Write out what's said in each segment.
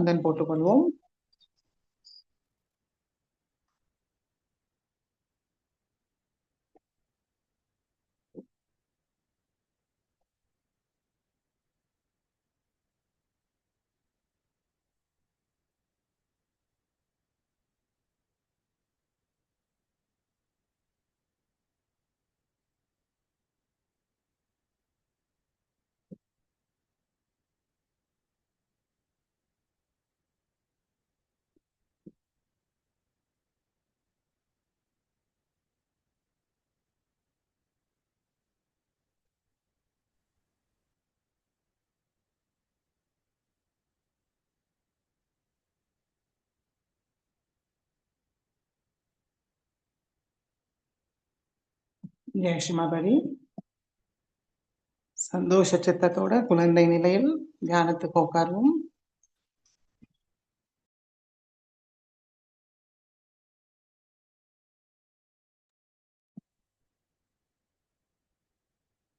சந்தன் போட்டுக்கொள்வோம். ஜெய் ஸ்ரீமாபதி. சந்தோஷ சித்தத்தோட குழந்தை நிலையில் தியானத்துக்கு உட்காருவோம்.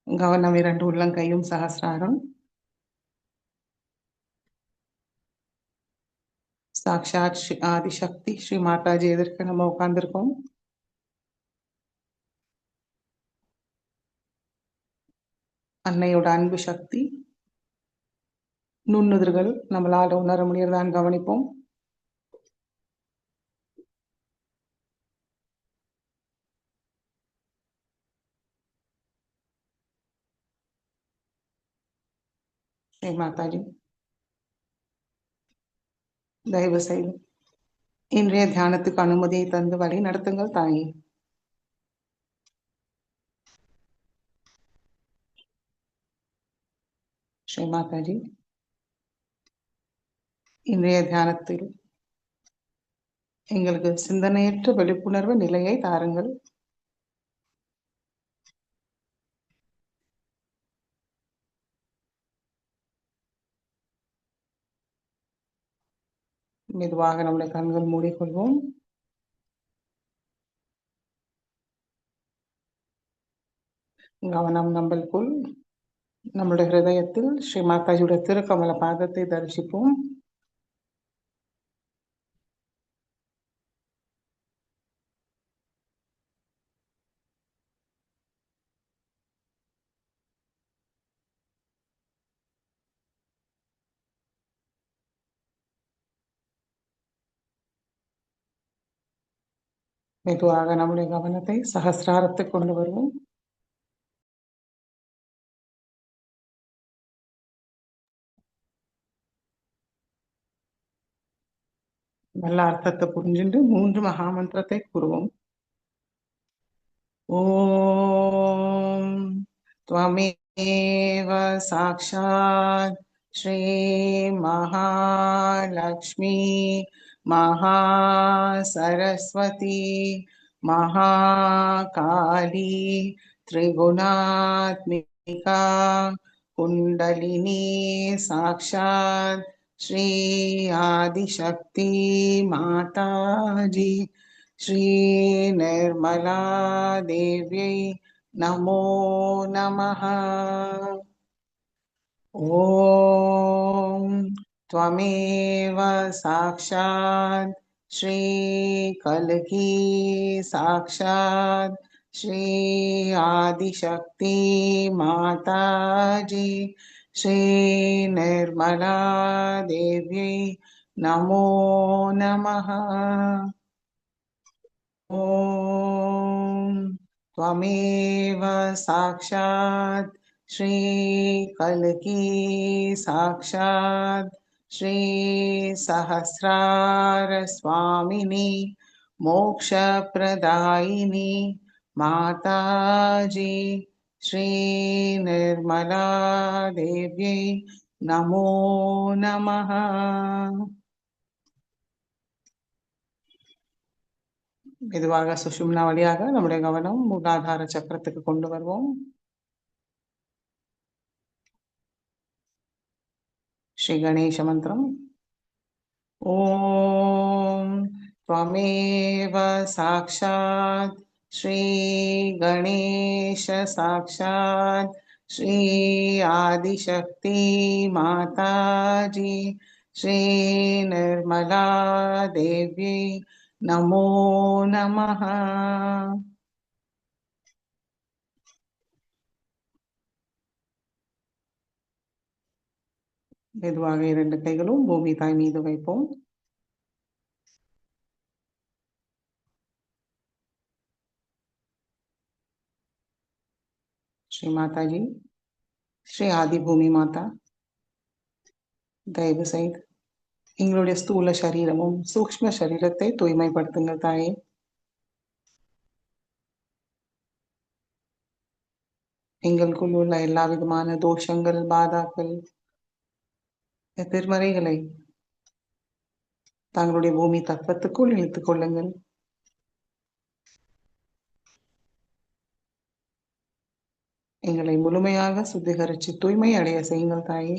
கவனம் 2 உள்ளங்கையும் சகசிராரம். சாக்ஷாத் ஆதிசக்தி ஸ்ரீ மாதாஜி எதிர்க்க நம்ம உட்கார்ந்துருக்கோம். அன்னையோட அன்பு சக்தி நுண்ணுதிர்கள் நம்மளால உணர முடியறதான்னு கவனிப்போம். ஸ்ரீ மாதாஜி தயவு செய்து இன்றைய தியானத்துக்கு அனுமதியை தந்து வழி நடத்துங்கள் தாயே. ஸ்ரீ மாதாஜி இன்றைய தியானத்தில் எங்களுக்கு சிந்தனையற்ற விழிப்புணர்வு நிலையை தாருங்கள். மெதுவாக நம்முடைய கண்கள் மூடிக்கொள்வோம். கவனம் நம்மளுக்குள் நம்முடைய ஹிருதயத்தில் ஸ்ரீ மாதாஜியுடைய திருக்கமல பாதத்தை தரிசிப்போம். மெதுவாக நம்முடைய கவனத்தை சகசிராரத்துக்கு கொண்டு வருவோம். நல்ல அர்த்தத்தை புரிஞ்சுட்டு 3 மகாமந்திரத்தை கூறுவோம். ஓம் त्वमेव साक्षात् श्री महालक्ष्मी महासरस्वती महाकाली त्रिगुणात्मिका कुंडलिनी साक्षात् श्री आदिशक्ति माताजी श्री निर्मला देव्यै नमो नमः। ओम त्वमेव साक्षात् श्री कल्की साक्षात् श्री आदिशक्ति माताजी श्री निर्मला देव्यै नमो नमः। ओम त्वमेव साक्षात् श्री कल्की साक्षात् श्री सहस्रार स्वामिनी मोक्षप्रदायिनी माताजी श्री निर्मला देव्यै नमो नमः। மெதுவாக சுஷும்னா வழியாக நம்முடைய கவனம் மூலாதார சக்கரத்துக்கு கொண்டு வருவோம். ஸ்ரீ கணேச மந்திரம். ஓம் त्वमेव साक्षात् श्री गणेश साक्षात् श्री आदिशक्ति माताजी श्रीनिर्मला देव्यै नमो नमः. மெதுவாக இரண்டு கைகளும் பூமி தாய் மீது வைப்போம். ஸ்ரீ மாதாஜி, ஸ்ரீ ஆதி பூமி மாதா, தயவு செய்து எங்களுடைய ஸ்தூல சரீரமும் சூக்ஷ்ம சரீரத்தை தூய்மைப்படுத்துங்கள் தாயே. எங்களுக்குள் உள்ள எல்லா விதமான தோஷங்கள், பாதாக்கள், எதிர்மறைகளை தங்களுடைய பூமி தத்துவத்துக்குள் இழுத்துக் கொள்ளுங்கள். எங்களை முழுமையாக சுத்திகரித்து தூய்மை அடைய செய்யுங்கள் தாயே.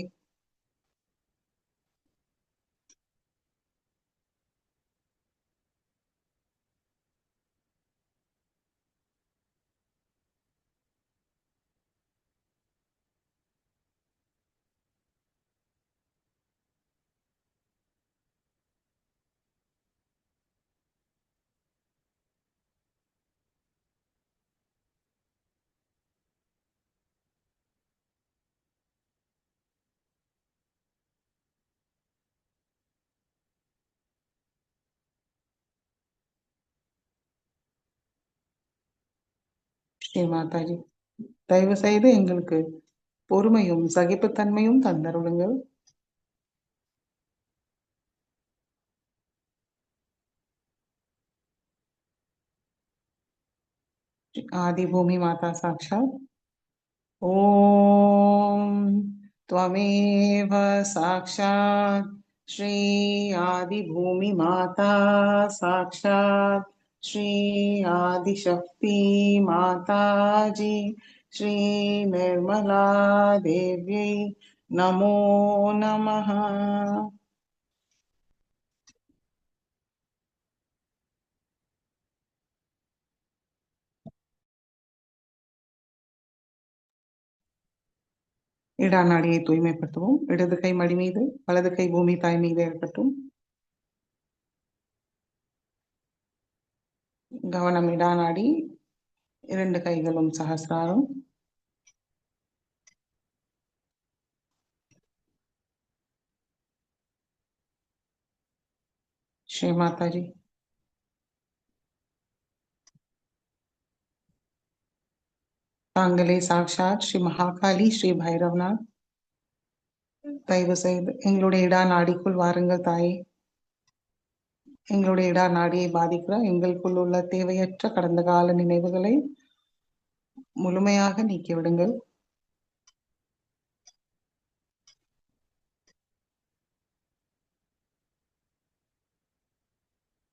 ஸ்ரீ மாதாஜி, தயவு செய்து எங்களுக்கு பொறுமையும் சகிப்புத்தன்மையும் தந்தருளுங்கள். ஆதி பூமி மாதா சாட்சாத் ஓம் त्वमेव साक्षात् श्री आदि भूमि माता साक्षात् श्री आदिशक्ति माता जी श्री निर्मला देव्यै नमो नमः. இடா நாடியை தூய்மைப்படுத்துவோம். இடது கை மடி மீது, வலது கை பூமி தாய் மீது இருக்கட்டும். கவனம் இடா நாடி, இரண்டு கைகளும் சகசிராரம். ஸ்ரீ மாதாஜி, தாங்களே சாக்ஷாத் ஸ்ரீ மகாகாளி ஸ்ரீ பைரவநாத், தயவு செய்து எங்களுடைய இடா நாடிக்குள் வாருங்கள் தாயே. எங்களுடைய இடா நாடியை பாதிக்கிற எங்களுக்குள் உள்ள தேவையற்ற கடந்த கால நினைவுகளை முழுமையாக நீக்கிவிடுங்கள்.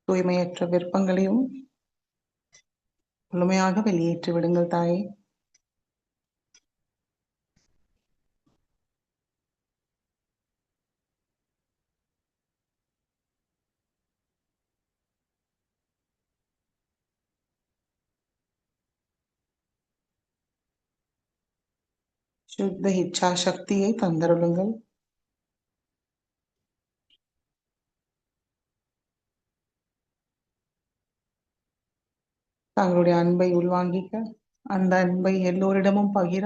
தூய்மையற்ற விருப்பங்களையும் முழுமையாக வெளியேற்றி விடுங்கள் தாயே. சுத்த இச்சா சக்தியை தந்தருளுங்கள். தங்களுடைய அன்பை உள்வாங்கிக்க, அந்த அன்பை எல்லோரிடமும் பகிர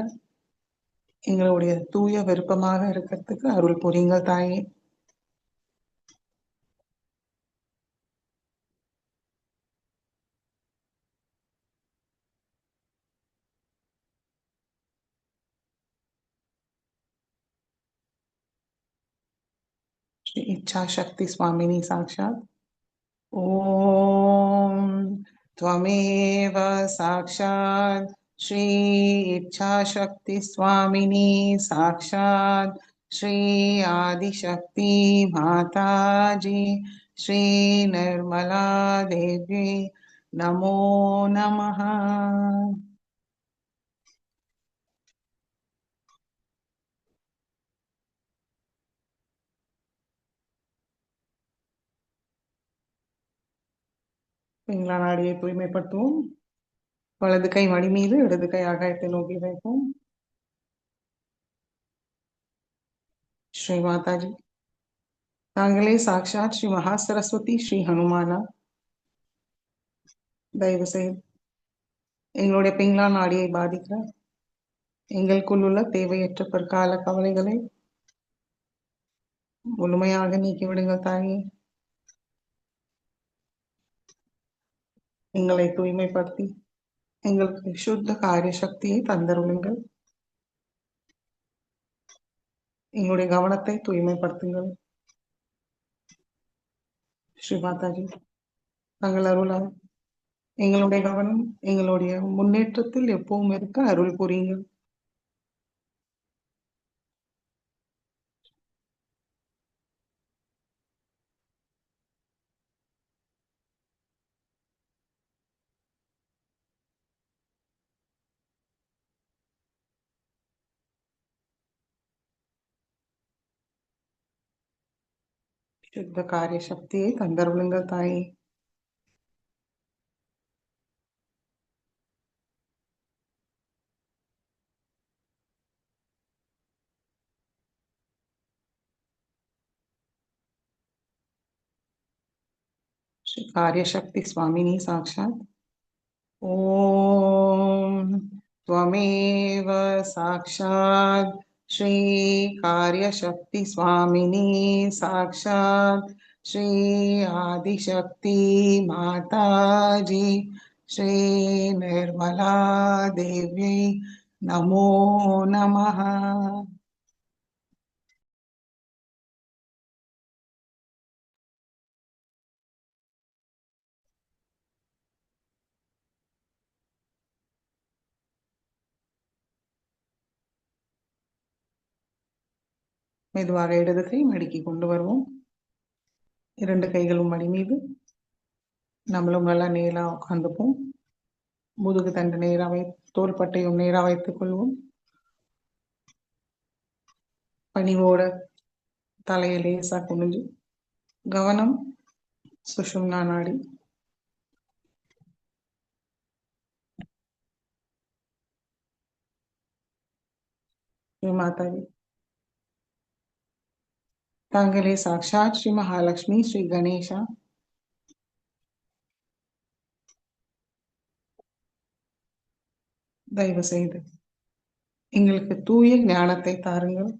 எங்களுடைய தூய விருப்பமாக இருக்கிறதுக்கு அருள் புரியுங்கள் தாயே. श्री इच्छा शक्ति स्वामिनी साक्षात ओम त्वमेव साक्षात् श्री इच्छा शक्ति स्वामिनी साक्षात् श्री आदिशक्ति माता जी श्री निर्मला देवी नमो नमः. பிங்களா நாடியை தூய்மைப்படுத்துவோம். வலது கை மடி மீது, இடது கை ஆகாயத்தை நோக்கி வைப்போம். ஸ்ரீ மாதாஜி, தாங்களே சாக்ஷாத் ஸ்ரீ மகாசரஸ்வதி ஸ்ரீ ஹனுமானா. தயவு செய்து எங்களுடைய பிங்களா நாடியை பாதிக்கிற எங்களுக்குள் உள்ள தேவையற்ற பிற்கால கவலைகளை முழுமையாக நீக்கிவிடுங்கள் தாயே. எங்களை தூய்மைப்படுத்தி எங்களுக்கு சுத்த காரிய சக்தியை தந்தருளுங்கள். எங்களுடைய கவனத்தை தூய்மைப்படுத்துங்கள். ஸ்ரீ மாதாஜி தங்கள் அருளால் எங்களுடைய கவனம் எங்களுடைய முன்னேற்றத்தில் எப்பவும் இருக்க அருள் புரியுங்கள். சுத்த காரிய சக்தியை தந்தருளுங்கள் தாயே. श्री कार्य शक्ति स्वामिनी साक्षात. ओम त्वमेव साक्षात श्री कार्य शक्ति स्वामिनी साक्षात श्री आदिशक्ति माताजी श्री निर्मला देवी नमो नमः. மெதுவாக இடது கை மடக்கி கொண்டு வருவோம். இரண்டு கைகளும் மடி மீது. நம்மளும் நல்லா நேரா உட்கார்ந்துப்போம். முதுகு தண்டு நேரா தோள்பட்டையும் நேரா வைத்துக் கொள்வோம். பணிவோட தலையை லேசா குனிஞ்சு கவனம் சுஷும்னா நாடி. மாதாஜி தாங்களே சாக்ஷாத் ஸ்ரீ மகாலட்சுமி ஸ்ரீ கணேஷா. தயவு செய்து எங்களுக்கு தூய ஞானத்தை தாருங்கள்.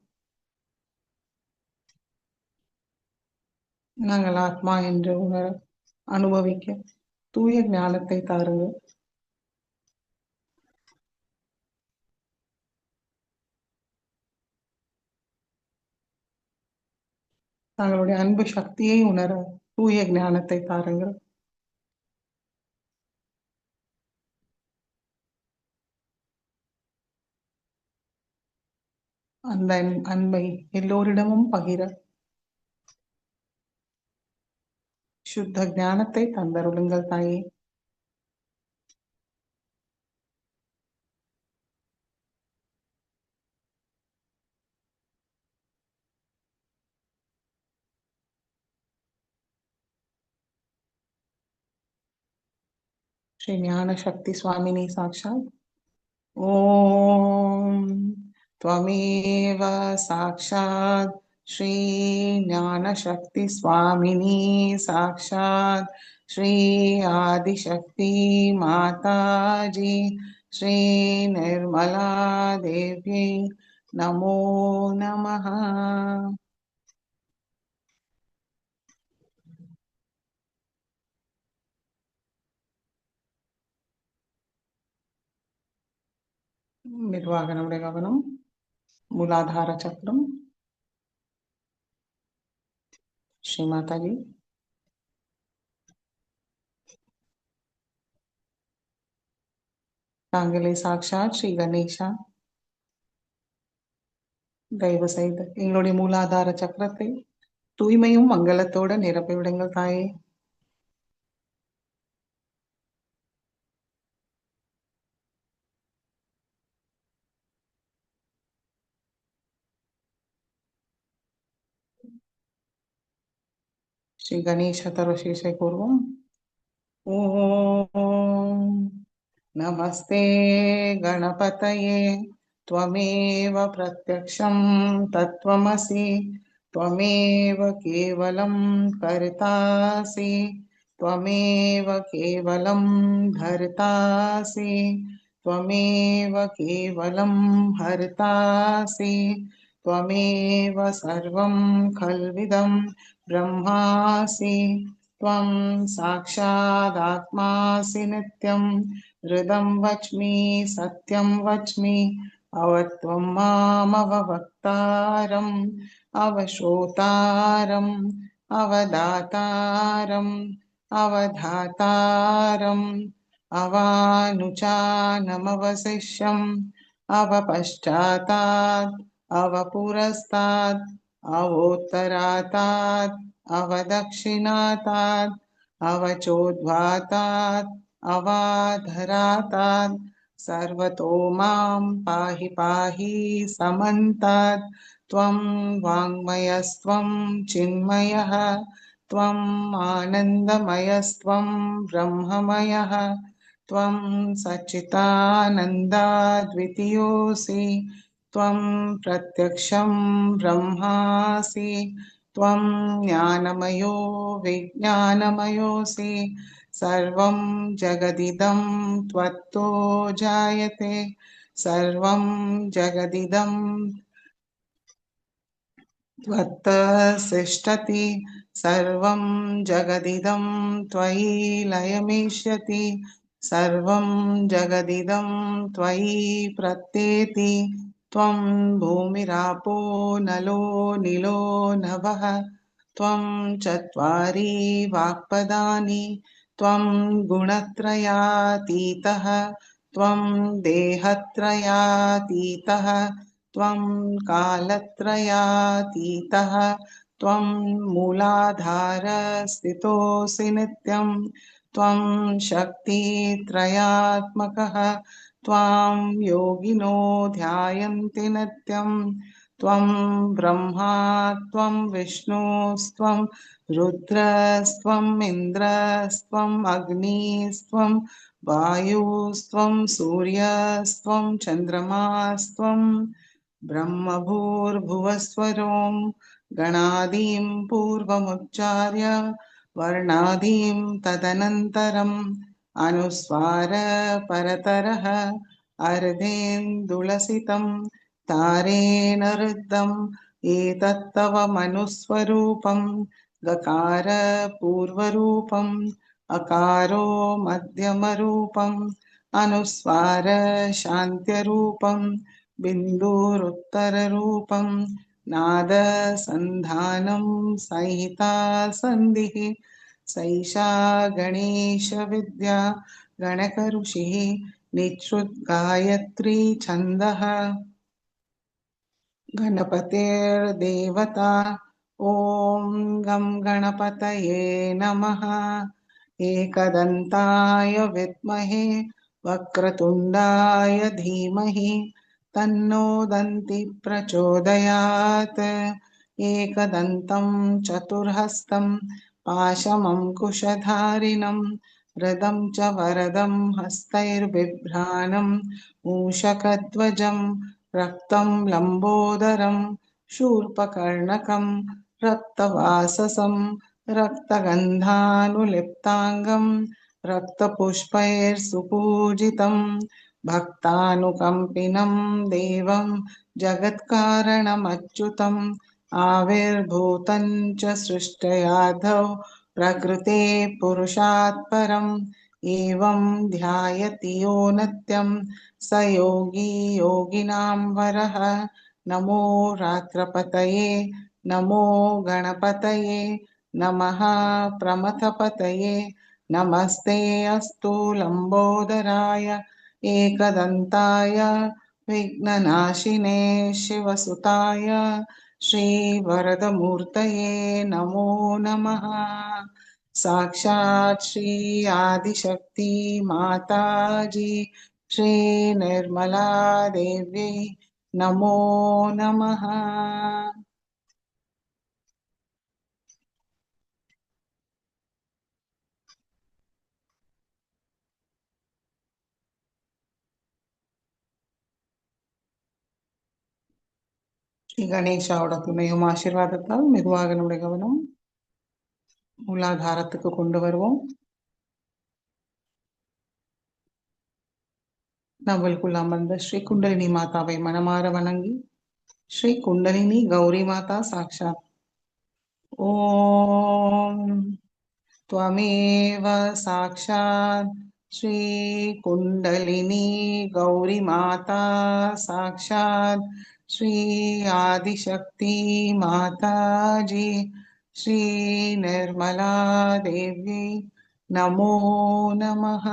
நாங்கள் ஆத்மா என்று உணர அனுபவிக்க தூய ஞானத்தை தாருங்கள். தங்களுடைய அன்பு சக்தியை உணர தூய ஞானத்தை தாருங்கள். அந்த அன்பை எல்லோரிடமும் பகிர சுத்த ஞானத்தை தந்தருளுங்கள் தாயே. श्री ज्ञान शक्ति स्वामिनी साक्षात. ओम त्वमेव साक्षात श्री ज्ञान शक्ति स्वामिनी साक्षात श्री आदिशक्ति माताजी श्री निर्मला देवी नमो नमः. மெதுவாக நம்முடைய கவனம் மூலாதார சக்கரம். ஸ்ரீ மாதாஜி தாங்களே சாக்ஷாத் ஸ்ரீ கணேஷா. தயவு செய்து எங்களுடைய மூலாதார சக்கரத்தை தூய்மையும் மங்களத்தோட நிரப்பி விடுங்கள் தாயே. श्री गणेश तरशेषை கூறுவோம். ஓம் நமஸ்தே கணபதயே त्वमेव प्रत्यक्षं तत्त्वमसि त्वमेव केवलं कर्तासि त्वमेव केवलं भर्तासि त्वमेव केवलं हर्तासि त्वमेव सर्वं खल्विदं ब्रह्मासि त्वं साक्षादात्मासि नित्यं हृदं वच्मि सत्यं वच्मि अवत्वं मामवक्तारम् अवश्रोतारम् अवदातारम् अवधातारम् अवानुचानमवशिष्यम् अवपश्चातात् अवपुरस्तात् अवोत्तरातात् अवदक्षिणातात् अवचोद्वातात् अवाधरातात् सर्वतो मां पाहि पाहि समन्तात् त्वं वाङ्मयस्त्वं चिन्मयः त्वम् आनन्दमयस्त्वं ब्रह्ममयः त्वं सच्चिदानन्दाद्वितीयोऽसि त्वं प्रत्यक्षं ब्रह्मासि त्वं ज्ञानमयो विज्ञानमयोऽसि सर्वं जगदिदं त्वत्तो जायते सर्वं जगदिदं त्वत्तसिष्ठति सर्वं जगदिदं त्वयि लयमिष्यति सर्वं जगदिदं त्वयि प्रत्येति त्वं भूमिरापो नलो निलो नभः त्वं चत्वारि वाक्पदानि त्वं गुणत्रयातीतः त्वं देहत्रयातीतः त्वं कालत्रयातीतः त्वं मूलाधारस्थितोऽसि नित्यं त्वं शक्तित्रयात्मकः त्वां योगिनो ध्यायन्ति नित्यं त्वं ब्रह्मा त्वं विष्णुस्त्वं रुद्रस्त्वम् इन्द्रस्त्वम् अग्निस्त्वं वायुस्त्वं सूर्यस्त्वं चन्द्रमास्त्वं ब्रह्मभूर्भुवस्वरों गणादीं पूर्वमुच्चार्य वर्णादीं तदनन्तरम् अनुस्वार परतरः अर्धेन्दुलसितं तारेण रुद्धम् एतत्तव मनुस्वरूपं गकार पूर्वरूपम् अकारो मध्यमरूपम् अनुस्वार शान्त्यरूपम् बिन्दुरुत्तररूपं नादसन्धानं संहिता सन्धिः सैषा गणेशविद्या गणकऋषिः निःश्रुतगायत्री छन्दः गणपतेर्देवता ॐ गं गणपतये नमः एकदन्ताय विद्महे वक्रतुण्डाय धीमहि तन्नो दन्ति प्रचोदयात् एकदन्तं चतुर्हस्तं पाशमङ्कुशधारिणं रदं च वरदं हस्तैर्बिभ्राणं मूषकध्वजं रक्तं लम्बोदरं शूर्पकर्णकं रक्तवाससं रक्तगन्धानुलिप्ताङ्गं रक्तपुष्पैर्सुपूजितं भक्तानुकम्पिनं देवं जगत्कारणमच्युतम् आविर्भूतं च सृष्ट्याधौ प्रकृते पुरुषात् परम् एवं ध्यायति यो नित्यं स योगी योगिनां वरः नमो रात्रपतये नमो गणपतये नमः प्रमथपतये नमस्ते अस्तु लम्बोदराय एकदन्ताय विघ्ननाशिने शिवसुताय श्रीवरदमूर्तये नमो नमः साक्षात् श्री आदिशक्ति माताजी श्री निर्मला देवी नमो नमः। ஸ்ரீ கணேஷாவோட துணையும் ஆசீர்வாதத்தால் மெதுவாக நம்முடைய கவனம் மூலாதாரத்துக்கு கொண்டு வருவோம். நம்மளுக்குள்ள அமர்ந்த ஸ்ரீ குண்டலினி மாதாவை மனமாற வணங்கி ஸ்ரீ குண்டலினி கௌரி மாதா சாக்ஷாத் ஓம் त्वमेव साक्षात् श्री कुंडलिनी गौरी माता साक्षात् श्री आदिशक्ति माता जी श्री निर्मला देवी नमो नमः.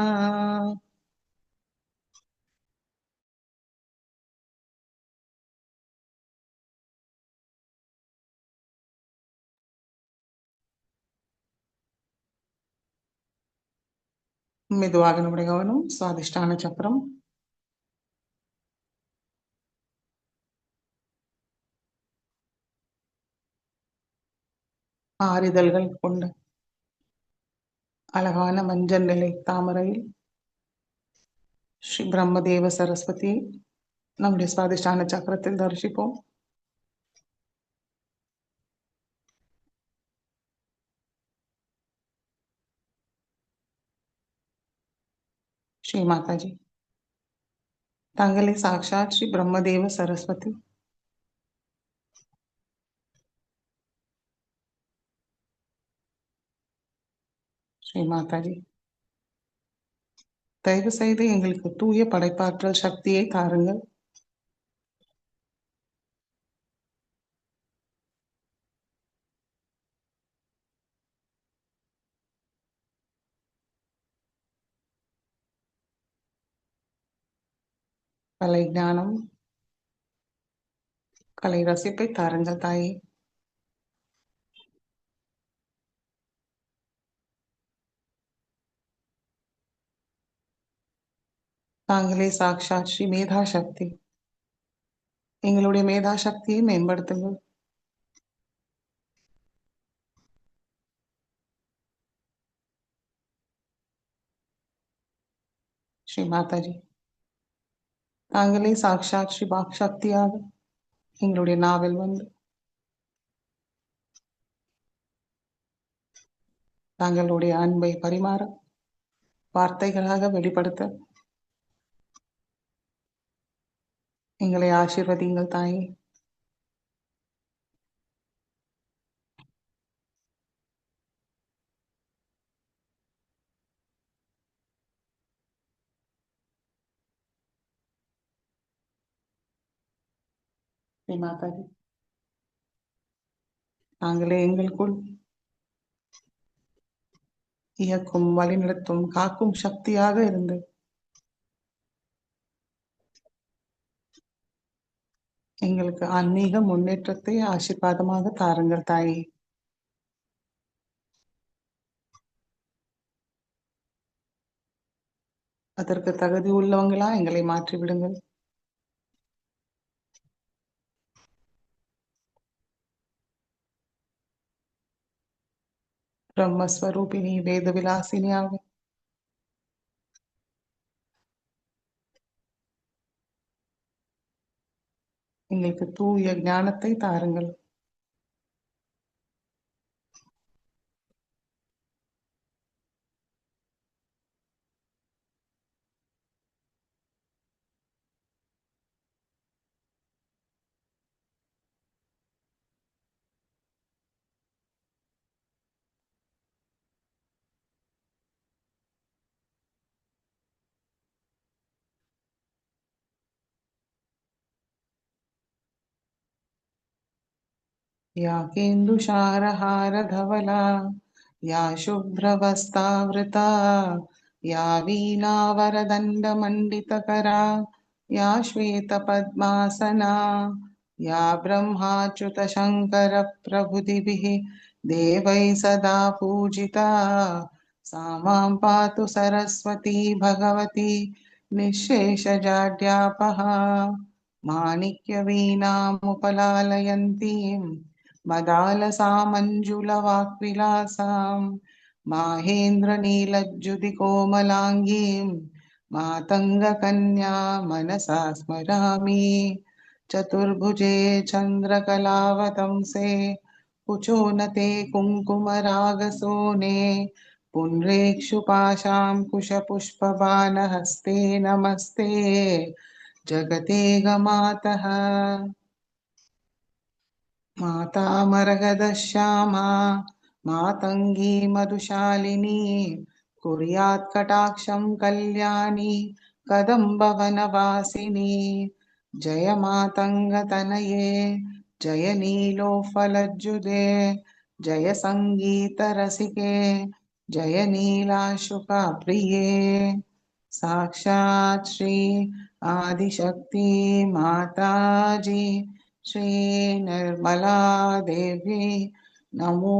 மெதுவாக நம்முடைய கவனம் சுவாதிஷ்டான சக்கரம், ஆறிதழ்கள் கொண்ட அழகான மஞ்சள் நிலை தாமரையில் ஸ்ரீ பிரம்மதேவ சரஸ்வதி நம்முடைய சுவாதிஷ்டான சக்கரத்தில் தரிசிப்போம். श्री माता जी तांगले साक्षात श्री ब्रह्मदेव सरस्वती श्री माता जी தயவு செய்து எங்களுக்கு தூய படைப்பாற்றல் சக்தியை தாருங்கள். கலை ஞானம், கலை ரசிப்பை தாருங்கள் தாயே. தாங்களே சாக்ஷாத் ஸ்ரீ மேதா சக்தி, எங்களுடைய மேதா சக்தியை மேம்படுத்துங்கள். ஸ்ரீ மாதாஜி தாங்களே சாக்ஷாத் ஸ்ரீ வாக் சக்தியாக எங்களுடைய நாவில் வந்து தாங்களுடைய அன்பை பரிமாற வார்த்தைகளாக வெளிப்படுத்த எங்களை ஆசீர்வதிங்கள் தாயே. ஸ்ரீ மாதாஜி தாங்களே எங்களுக்குள் இயக்கும், வழிநடத்தும், காக்கும் சக்தியாக இருந்து எங்களுக்கு ஆன்மீக முன்னேற்றத்தை ஆசீர்வாதமாக தாருங்கள் தாயே. அதற்கு தகுதி உள்ளவங்களா எங்களை மாற்றி விடுங்கள். பிரம்மஸ்வரூபிணி வேத விலாசினியாக எங்களுக்கு தூய ஞானத்தை தாருங்கள். या केन्दुशारहारधवला, या शुभ्रवस्त्रावृता, या वीणावरदण्डमण्डितकरा, या श्वेतपद्मासना, या ब्रह्माच्युतशङ्करप्रभृतिभिः देवैः सदा पूजिता, सा मां पातु सरस्वती भगवती निःशेषजाड्यापः. माणिक्यवीणामुपलालयन्तीं मदालसामञ्जुलवाक्विलासां माहेन्द्रनीलज्जुतिकोमलाङ्गीं मातङ्गकन्या मनसा स्मरामि. चतुर्भुजे चन्द्रकलावतंसे कुचोन्नते कुङ्कुमरागसोने पुण्ड्रेक्षुपाशाङ्कुशपुष्पबाणहस्ते नमस्ते जगते गमातः। माता मरगदश्यामा मातङ्गी मधुशालिनी कुर्यात् कटाक्षं कल्याणी कदम्बवनवासिनी। जय मातङ्गतनये जय नीलोत्फलज्जुते जय सङ्गीतरसिके जय नीलाशुकप्रिये। साक्षात् श्री आदिशक्ति माताजी श्री निर्मला देवी नमो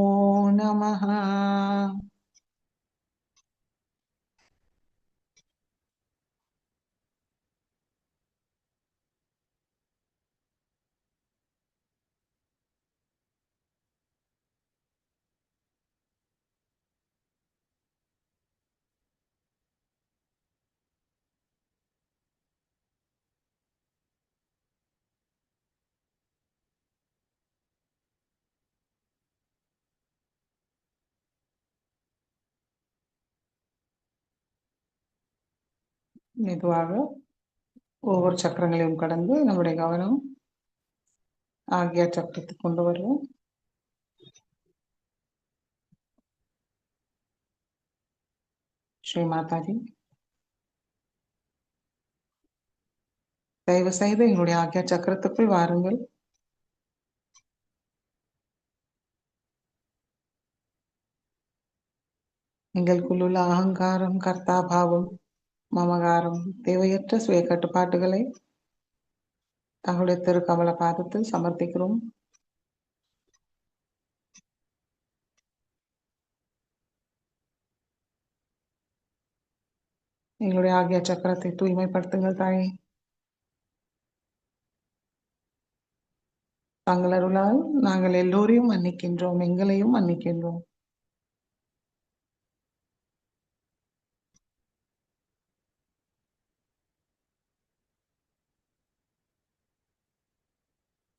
नमः। மெதுவாக ஒவ்வொரு சக்கரங்களையும் கடந்து நம்முடைய கவனம் ஆகிய சக்கரத்துக்கு கொண்டு வருவோம். ஸ்ரீ மாதாஜி, தயவு செய்து எங்களுடைய ஆகிய சக்கரத்துக்குள் வாருங்கள். எங்களுக்குள்ள அகங்காரம், கர்த்தாபாவம், மமகாரம், தேவையற்ற சுய கட்டுப்பாட்டுகளை தங்களுடைய திருக்கமல பாதத்தில் சமர்ப்பிக்கிறோம். எங்களுடைய ஆகிய சக்கரத்தை தூய்மைப்படுத்துங்கள் தாயே. தங்கள் அருளால் நாங்கள் எல்லோரையும் மன்னிக்கின்றோம், எங்களையும் மன்னிக்கின்றோம்.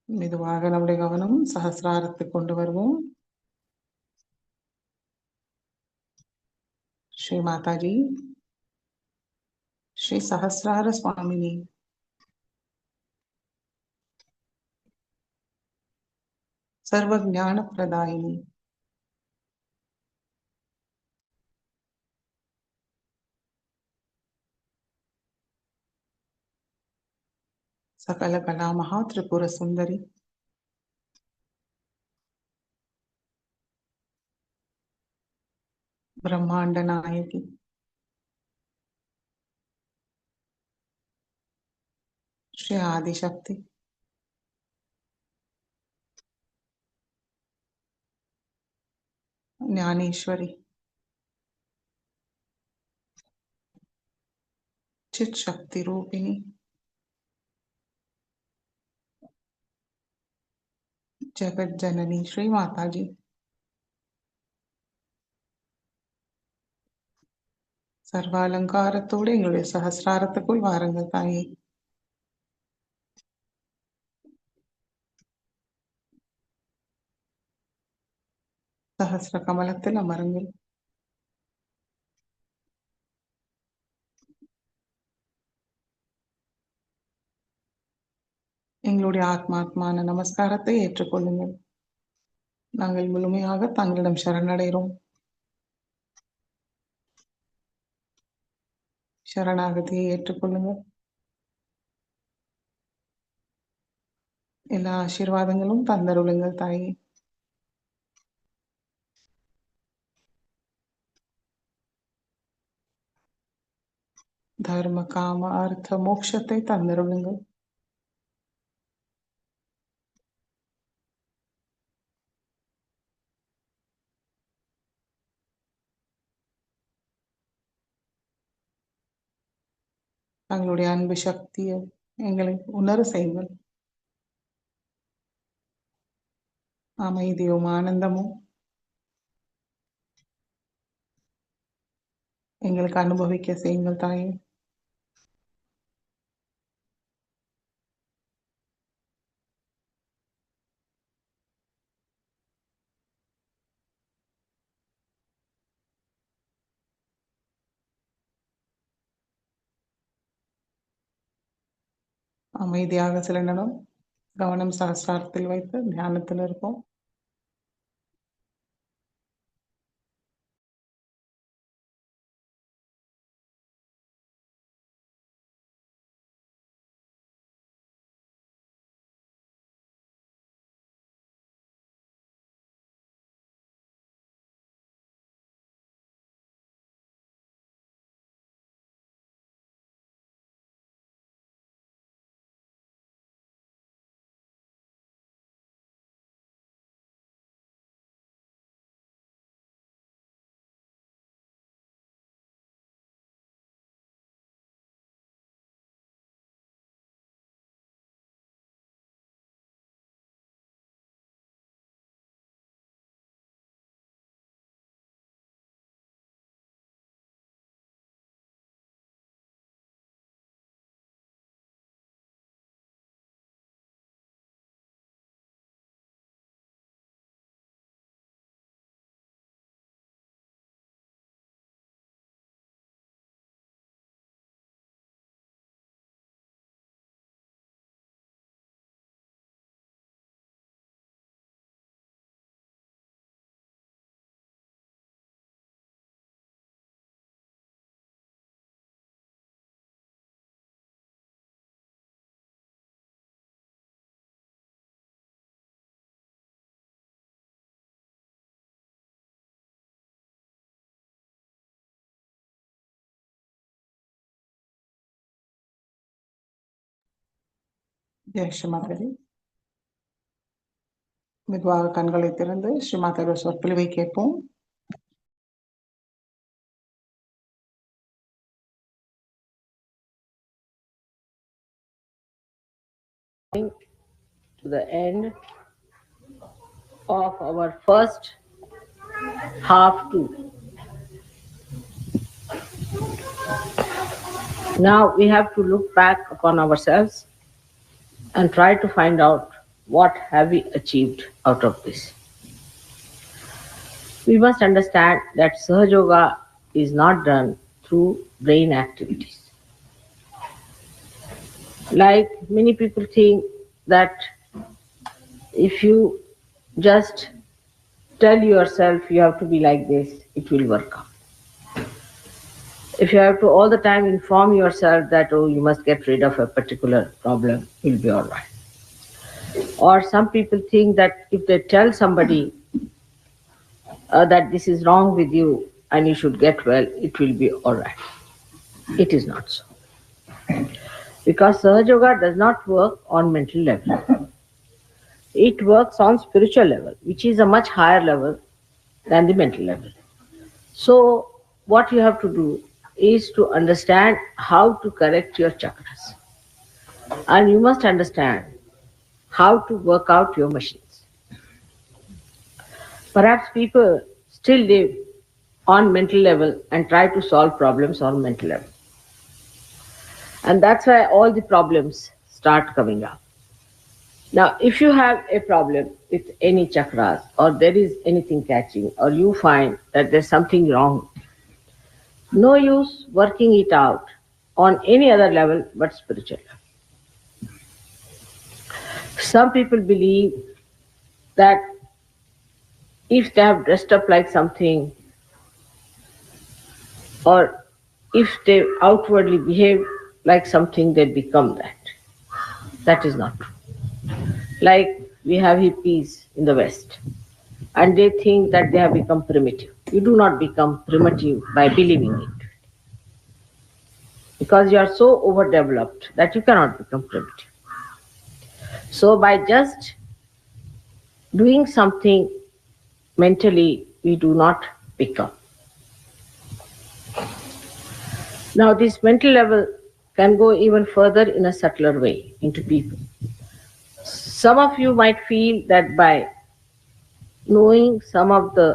மெதுவாக நம்முடைய கவனம் சஹஸ்ராரத்துக்கு கொண்டு வருவோம். ஸ்ரீ மாதாஜி, ஸ்ரீ சஹஸ்ரார சுவாமினி, सर्व ज्ञान प्रदायिनी, सकल कला महा त्रिपुर सुंदरी, ब्रह्मांड नायकी, श्री आदिशक्ति, ज्ञानेश्वरी, चित शक्ति रूपिणी, जगत जननी श्री माताजी, சர்வாலங்காரத்தோடு எங்களுடைய சஹஸ்ராரத்துக்குள் வாருங்கள் தாயே. சஹஸ்ர கமலத்தில் அமருங்கள். எங்களுடைய ஆத்மாத்மான நமஸ்காரத்தை ஏற்றுக்கொள்ளுங்கள். நாங்கள் முழுமையாக தங்களிடம் சரணடைகிறோம். சரணாகதியை ஏற்றுக்கொள்ளுங்கள். எல்லா ஆசீர்வாதங்களும் தந்தருளுங்கள் தாயே. தர்ம காம அர்த்த மோட்சத்தை தந்தருளுங்கள். தங்களுடைய அன்பு சக்தியை எங்களை உணர செய்யுங்கள். அமைதியும் ஆனந்தமும் எங்களுக்கு அனுபவிக்க செய்யுங்கள் தாயே. அமைதியாக சில நிமிடம் கவனம் சகஸ்ராரத்தில் வைத்து தியானத்தில் இருப்போம். ஜெய் ஸ்ரீமாதேவி. மெதுவாக கண்களை திறந்து ஸ்ரீமாதேவி சொற்பொழிவை கேட்போம். To the end of our first half tour. Now we have to look back upon ourselves and try to find out what have we achieved out of this. We must understand that Sahaja Yoga is not done through brain activities. Like many people think that if you just tell yourself you have to be like this, it will work out. If you have to all the time inform yourself that, oh, you must get rid of a particular problem, you'll be all right. Or some people think that if they tell somebody that this is wrong with you and you should get well, it will be all right. It is not so. Because Sahaja Yoga does not work on mental level. It works on spiritual level, which is a much higher level than the mental level. So what you have to do is to understand how to correct your chakras. And you must understand how to work out your machines. Perhaps people still live on mental level and try to solve problems on mental level. And that's why all the problems start coming up. Now, if you have a problem with any chakras, or there is anything catching, or you find that there's something wrong, no use working it out on any other level but spiritual level. Some people believe that if they have dressed up like something, or if they outwardly behave like something, they become that. That is not true. Like we have hippies in the West, and they think that they have become primitive. You do not become primitive by believing it. Because you are so overdeveloped that you cannot become primitive. So by just doing something mentally, we do not become. Now this mental level can go even further in a subtler way into people. Some of you might feel that by knowing some of the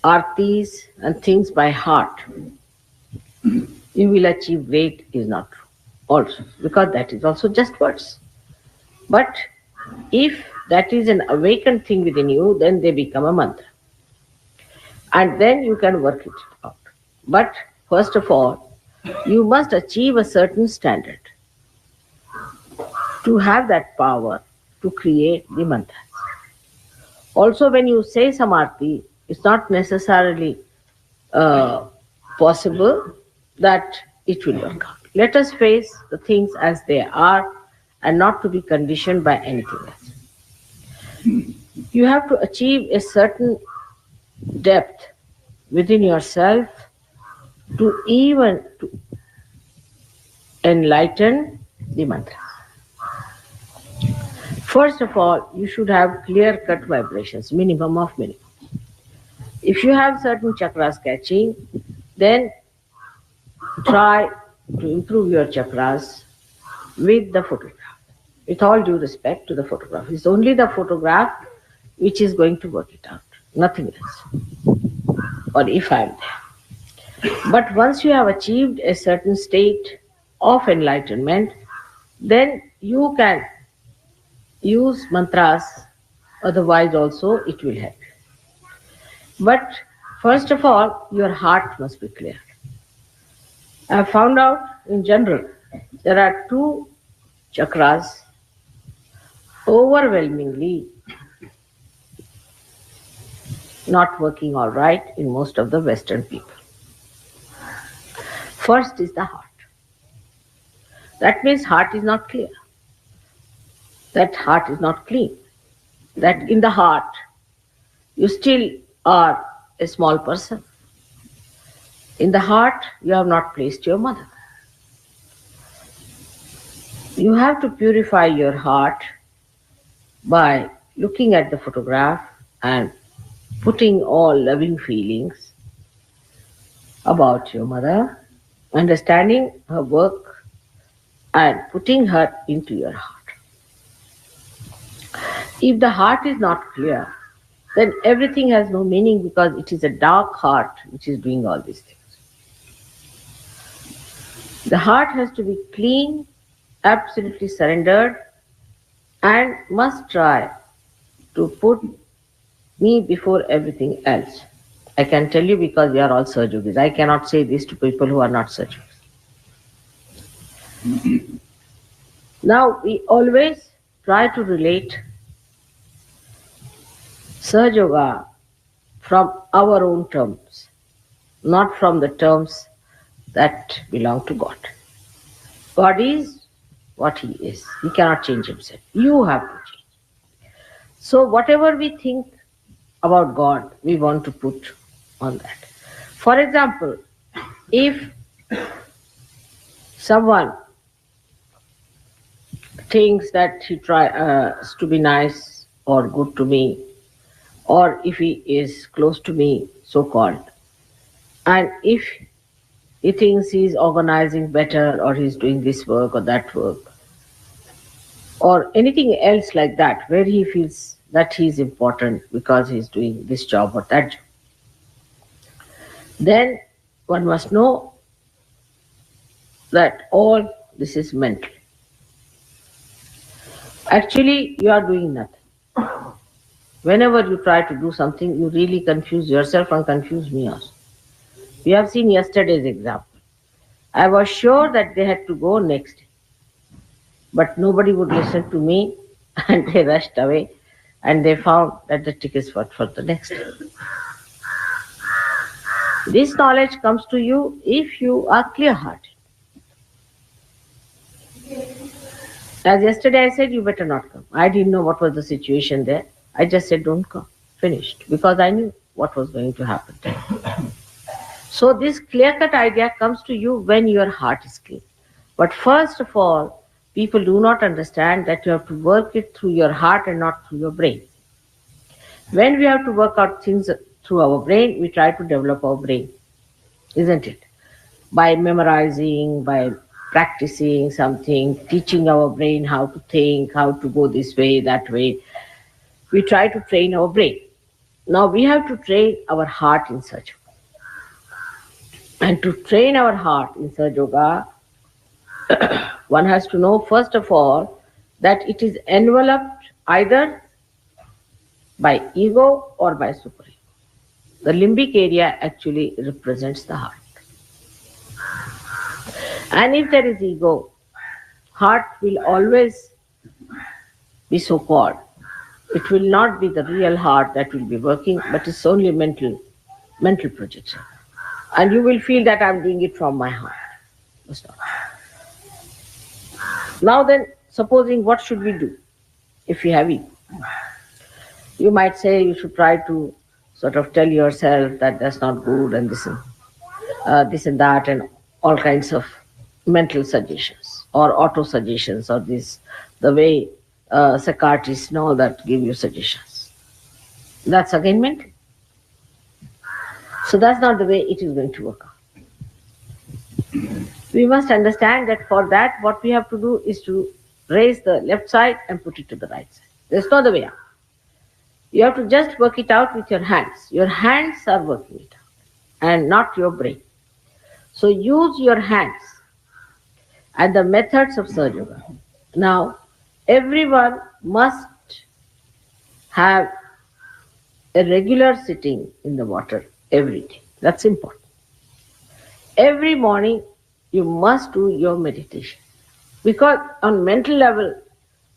artis and things by heart, you will achieve great, is not true also, because that is also just words. But if that is an awakened thing within you, then they become a mantra. And then you can work it out. But first of all, you must achieve a certain standard. to have that power to create the mantras. Also, when you say samadhi, it's not necessarily possible that it will work out. Let us face the things as they are and not to be conditioned by anything else. You have to achieve a certain depth within yourself to even to enlighten the mantra. First of all, you should have clear-cut vibrations, minimum of minimum. If you have certain chakras catching, then try to improve your chakras with the photograph. With all due respect to the photograph. It's only the photograph which is going to work it out, nothing else. Or if I'm there. But once you have achieved a certain state of enlightenment, then you can use mantras, otherwise also it will help you. But first of all, your heart must be clear. I have found out in general, there are two chakras overwhelmingly not working all right in most of the Western people. First is the heart. That means heart is not clear. That heart is not clean. That in the heart, you still are a small person. In the heart, you have not placed your mother. You have to purify your heart by looking at the photograph and putting all loving feelings about your mother, understanding her work and putting her into your heart. If the heart is not clear, then everything has no meaning because it is a dark heart which is doing all these things. The heart has to be clean, absolutely surrendered, and must try to put me before everything else. I can tell you because we are all Sahajogis. I cannot say this to people who are not Sahajogis. Now, we always try to relate Sahajoga from our own terms, not from the terms that belong to God. God is what He is. He cannot change Himself. You have to change. So whatever we think about God, we want to put on that. For example, if someone thinks that he tries to be nice or good to me, or if he is close to me, so-called, and if he thinks he's organizing better or he's doing this work or that work, or anything else like that, where he feels that he's important because he's doing this job or that job, then one must know that all this is mental. Actually, you are doing nothing. Whenever you try to do something, you really confuse yourself and confuse me also. We have seen yesterday's example. I was sure that they had to go next day, but nobody would listen to me and they rushed away and they found that the tickets were for the next day. This knowledge comes to you if you are clear-hearted. As yesterday I said, you better not come. I didn't know what was the situation there. I just said, don't come. Finished. Because I knew what was going to happen. So this clear-cut idea comes to you when your heart is clean. But first of all, people do not understand that you have to work it through your heart and not through your brain. When we have to work out things through our brain, we try to develop our brain, isn't it? By memorizing, by practicing something, teaching our brain how to think, how to go this way, that way. We try to train our brain. Now we have to train our heart in Sahaja. And to train our heart in Sahaja, one has to know first of all that it is enveloped either by ego or by super ego. The limbic area actually represents the heart. And if there is ego, heart will always be so called. It will not be the real heart that will be working, but it's only a mental projection. And you will feel that I'm doing it from my heart. That's not. Now then, supposing what should we do if we have ego? You might say you should try to sort of tell yourself that that's not good and this and that and all kinds of mental suggestions or auto suggestions or the way psychiatrists and all that give you suggestions. That's again mental. So that's not the way it is going to work out. We must understand that for that what we have to do is to raise the left side and put it to the right side. There's no other way out. You have to just work it out with your hands. Your hands are working it out and not your brain. So use your hands and the methods of Sahaja Yoga. Now, everyone must have a regular sitting in the water every day. That's important. Every morning you must do your meditation. Because on mental level,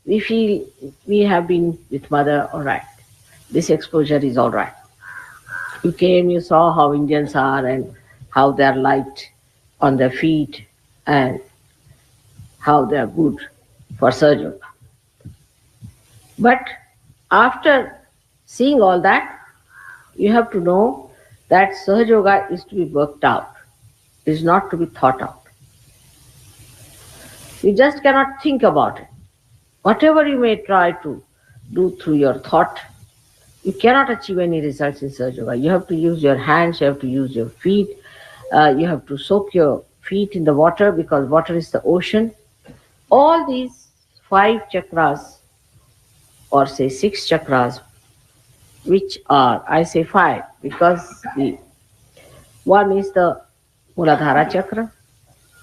we feel we have been with mother, all right. This exposure is all right. You came, you saw how Indians are and how they are light on their feet and how they are good for Sahaja Yoga. But after seeing all that, you have to know that Sahaja Yoga is to be worked out. It is not to be thought out. You just cannot think about it. Whatever you may try to do through your thought, you cannot achieve any results in Sahaja Yoga. You have to use your hands, you have to use your feet, you have to soak your feet in the water because water is the ocean. All these 5 chakras, or say 6 chakras, which are, I say 5 because the one is the Muladhara chakra,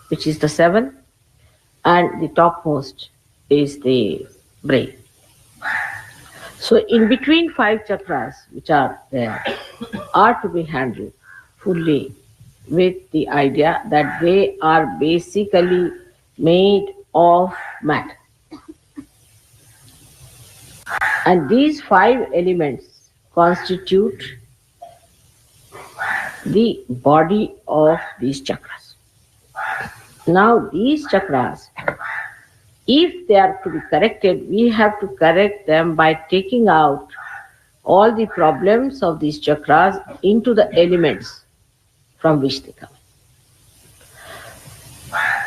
which is the 7th, and the topmost is the brain. So in between 5 chakras which are there are to be handled fully with the idea that they are basically made of matter. And these 5 elements constitute the body of these chakras. Now these chakras, if they are to be corrected, we have to correct them by taking out all the problems of these chakras into the elements from which they come.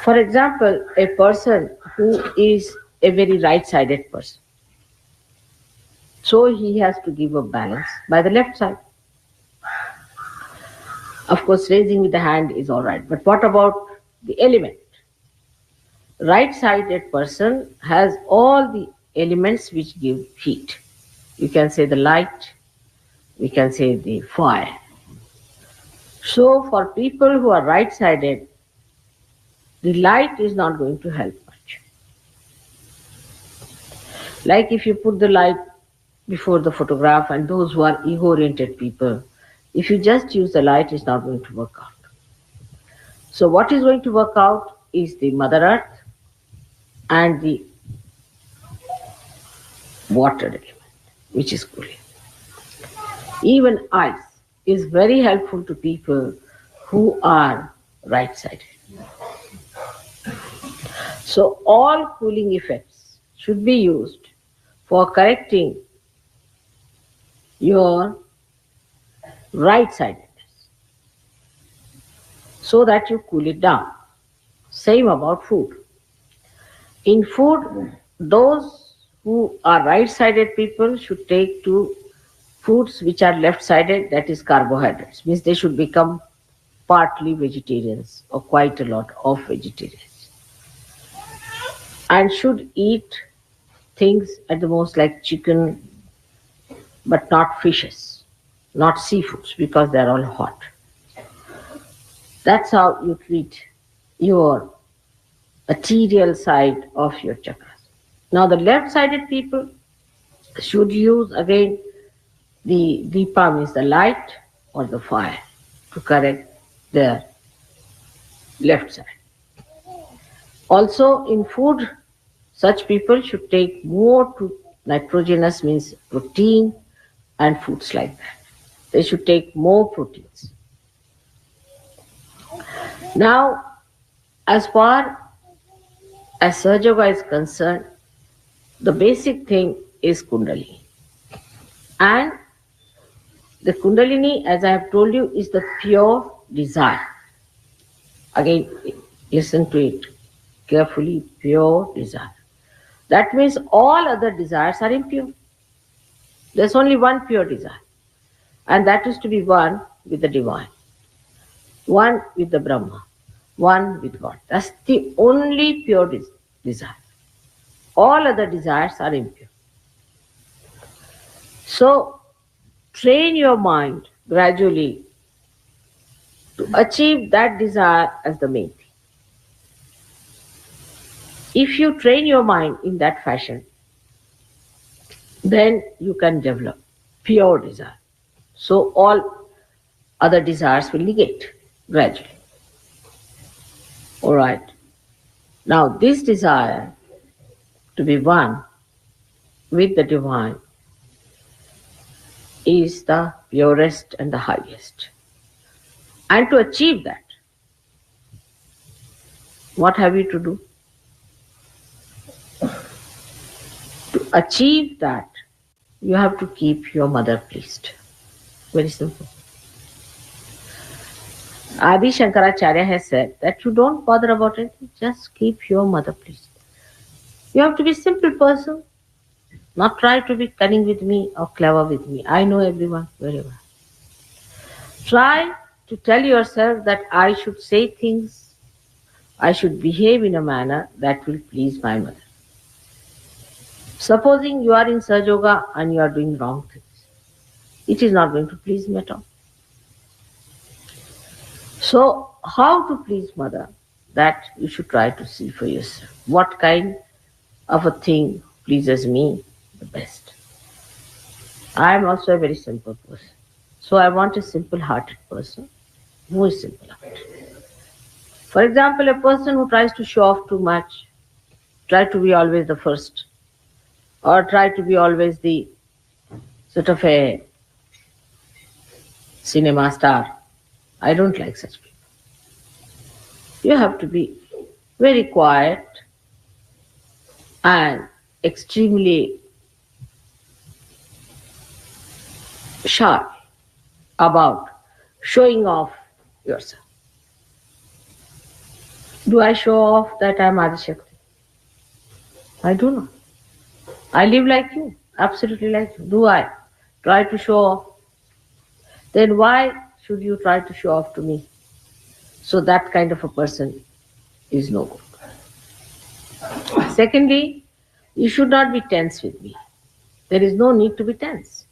For example, a person who is a very right-sided person, so he has to give a balance by the left side. Of course, raising with the hand is all right, but what about the element? Right-sided person has all the elements which give heat. You can say the light, we can say the fire. So for people who are right-sided, the light is not going to help much. Like if you put the light before the photograph and those who are ego-oriented people, if you just use the light, it's not going to work out. So what is going to work out is the Mother Earth and the water element, which is cooling. Even ice is very helpful to people who are right-sided. So all cooling effects should be used for correcting your right-sidedness so that you cool it down. Same about food. In food, those who are right-sided people should take to foods which are left-sided, that is carbohydrates. Means they should become partly vegetarians or quite a lot of vegetarians. And should eat things at the most like chicken, but not fishes, not seafoods, because they're all hot. That's how you treat your material side of your chakras. Now the left-sided people should use again the Deepa, means the light or the fire, to correct their left side. Also in food, such people should take more to Nitrogenous means protein and foods like that. They should take more proteins. Now, as far as Sahaja Yoga is concerned, the basic thing is Kundalini. And the Kundalini, as I have told you, is the pure desire. Again, listen to it carefully, pure desire. That means all other desires are impure. There's only one pure desire, and that is to be one with the divine, one with the Brahma, one with God. That's the only pure desire. All other desires are impure. So, train your mind gradually to achieve that desire as the main thing. If you train your mind in that fashion, then you can develop pure desire. So all other desires will negate gradually. All right. Now this desire to be one with the divine is the purest and the highest. And to achieve that, what have you to do? To achieve that, you have to keep your mother pleased. Very simple. Adi Shankaracharya has said that you don't bother about it, just keep your mother pleased. You have to be a simple person, not try to be cunning with me or clever with me. I know everyone very well. Try to tell yourself that I should say things, I should behave in a manner that will please my mother. Supposing you are in Sahaja Yoga and you are doing wrong things, it is not going to please me at all. So, how to please mother? That you should try to see for yourself. What kind of a thing pleases me the best? I am also a very simple person. So I want a simple-hearted person who is simple-hearted. For example, a person who tries to show off too much, try to be always the first, or try to be always the sort of a cinema star. I don't like such people. You have to be very quiet and extremely shy about showing off yourself. Do I show off that I am Adishakti? I do not. I live like you, absolutely like you. Do I try to show off? Then why should you try to show off to me? So that kind of a person is no good. Secondly, you should not be tense with me. There is no need to be tense.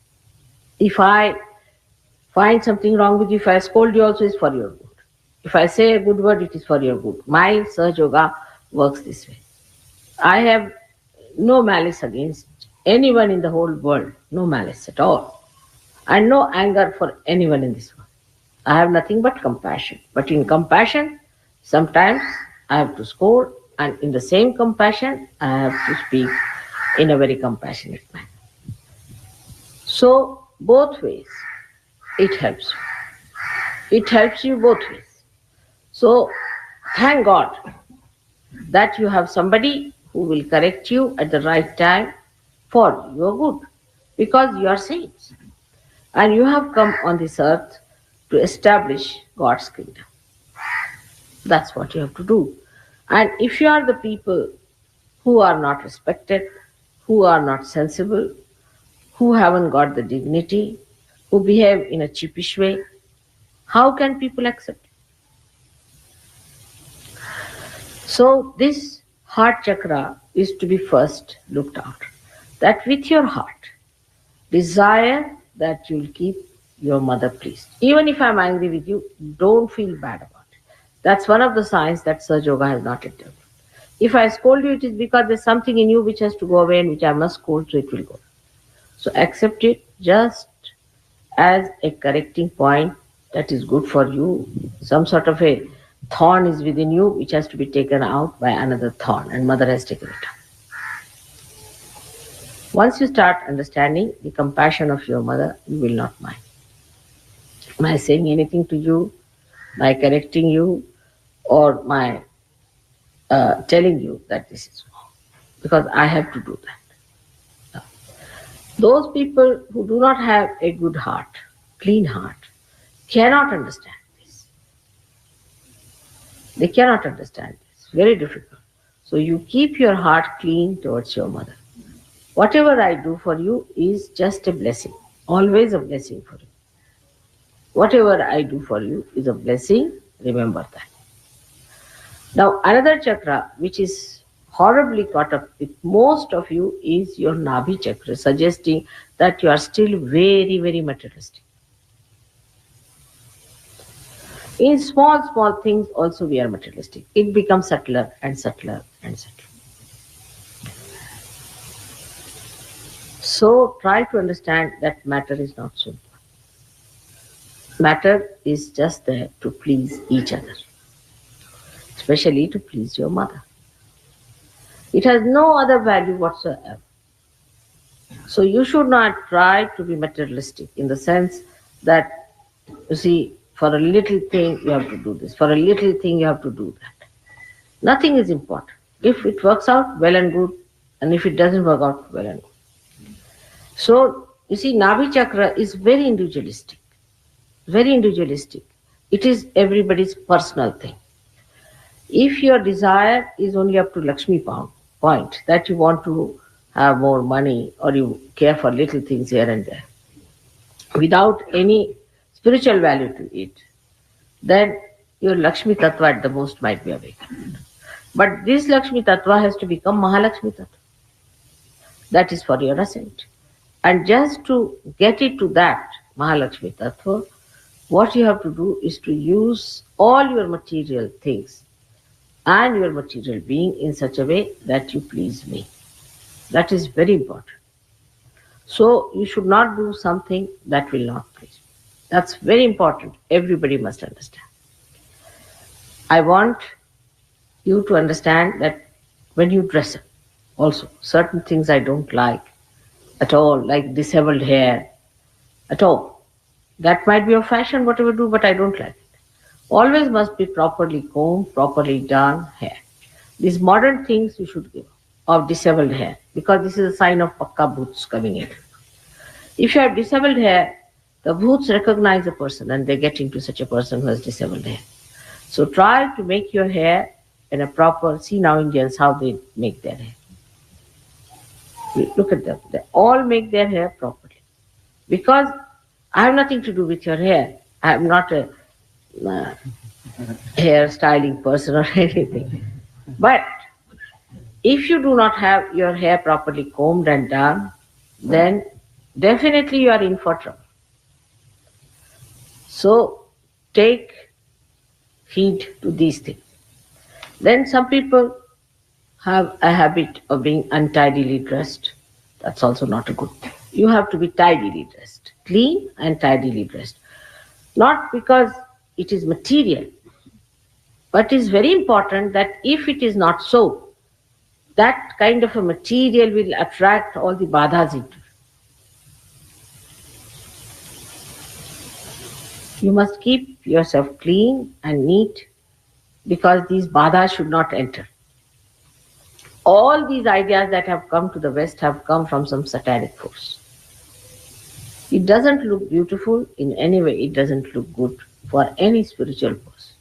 If I find something wrong with you, if I scold you also, it's for your good. If I say a good word, it is for your good. My Sahaja Yoga works this way. I have no malice against anyone in the whole world, no malice at all, and no anger for anyone in this world. I have nothing but compassion. But in compassion, sometimes I have to scold, and in the same compassion, I have to speak in a very compassionate manner. So, both ways, it helps you. It helps you both ways. So, thank God that you have somebody who will correct you at the right time for your good, because you are saints. And you have come on this earth to establish God's kingdom. That's what you have to do. And if you are the people who are not respected, who are not sensible, who haven't got the dignity, who behave in a cheapish way, how can people accept it? So this heart chakra is to be first looked after. That with your heart, desire that you'll keep your mother pleased. Even if I'm angry with you, don't feel bad about it. That's one of the signs that Sahaja Yoga has not yet developed. If I scold you, it is because there's something in you which has to go away and which I must scold, so it will go. So accept it just as a correcting point that is good for you. Some sort of a thorn is within you which has to be taken out by another thorn, and mother has taken it out. Once you start understanding the compassion of your mother, you will not mind. My saying anything to you, my correcting you, or my telling you that this is wrong, because I have to do that. Those people who do not have a good heart, clean heart, cannot understand this. They cannot understand this. Very difficult. So you keep your heart clean towards your mother. Whatever I do for you is just a blessing, always a blessing for you. Whatever I do for you is a blessing, remember that. Now, another chakra which is horribly caught up with most of you is your Nabhi chakra, suggesting that you are still very, very materialistic. In small, small things also we are materialistic. It becomes subtler and subtler and subtler. So try to understand that matter is not so important. Matter is just there to please each other, especially to please your mother. It has no other value whatsoever. So you should not try to be materialistic in the sense that, you see, for a little thing you have to do this, for a little thing you have to do that. Nothing is important. If it works out, well and good, and if it doesn't work out, well and good. So, you see, Nabhi chakra is very individualistic. Very individualistic. It is everybody's personal thing. If your desire is only up to Lakshmi point, that you want to have more money or you care for little things here and there, without any spiritual value to it, then your Lakshmi Tattva at the most might be awakened. But this Lakshmi Tattva has to become Mahalakshmi Tattva. That is for your ascent. And just to get it to that Mahalakshmi Tattva, what you have to do is to use all your material things and your material being in such a way that you please me. That is very important. So you should not do something that will not please me. That's very important. Everybody must understand. I want you to understand that when you dress up, also certain things I don't like at all, like disheveled hair, at all. That might be a fashion, whatever you do, but I don't like it. Always must be properly combed, properly done hair. These modern things you should give of disheveled hair, because this is a sign of Pakka Bhoots coming in. If you have disheveled hair, the Bhoots recognize a person and they get into such a person who has disheveled hair. So try to make your hair in a proper, see now Indians how they make their hair. Look at them, they all make their hair properly. Because I have nothing to do with your hair. I am not a hair styling person or anything. But if you do not have your hair properly combed and done, then definitely you are in for trouble. So take heed to these things. Then some people have a habit of being untidily dressed. That's also not a good thing. You have to be tidily dressed, clean and tidily dressed. Not because it is material, but it is very important that if it is not so, that kind of a material will attract all the badhas into you. You must keep yourself clean and neat because these badhas should not enter. All these ideas that have come to the West have come from some satanic force. It doesn't look beautiful in any way, it doesn't look good for any spiritual person.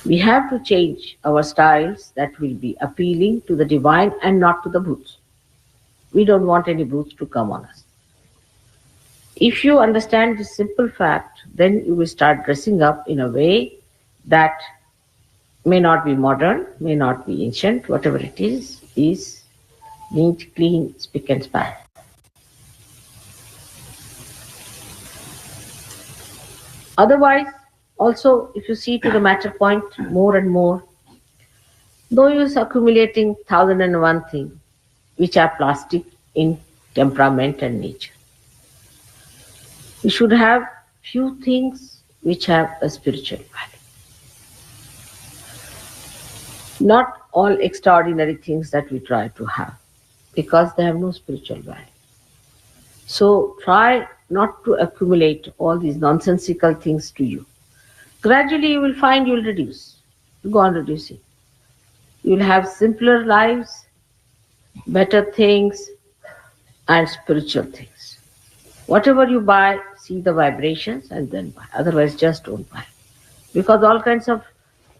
We have to change our styles that will be appealing to the divine and not to the bhoots. We don't want any bhoots to come on us. If you understand this simple fact, then you will start dressing up in a way that may not be modern, may not be ancient, whatever it is neat, clean, spick and span. Otherwise, also, if you see to the matter point more and more, though you are accumulating 1001 things which are plastic in temperament and nature, you should have few things which have a spiritual value. Not all extraordinary things that we try to have. because they have no spiritual value. So try not to accumulate all these nonsensical things to you. Gradually you will find you will reduce. Go on reducing. You will have simpler lives, better things, and spiritual things. Whatever you buy, see the vibrations and then buy. Otherwise, just don't buy. Because all kinds of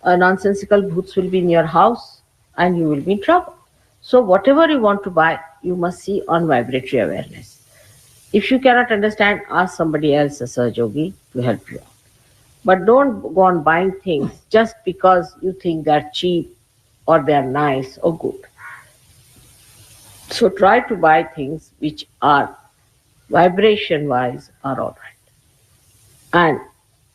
nonsensical bhoots will be in your house and you will be in trouble. So whatever you want to buy, you must see on vibratory awareness. If you cannot understand, ask somebody else, a Sahaja Yogi, to help you out. But don't go on buying things just because you think they're cheap or they're nice or good. So try to buy things which are vibration-wise are all right. And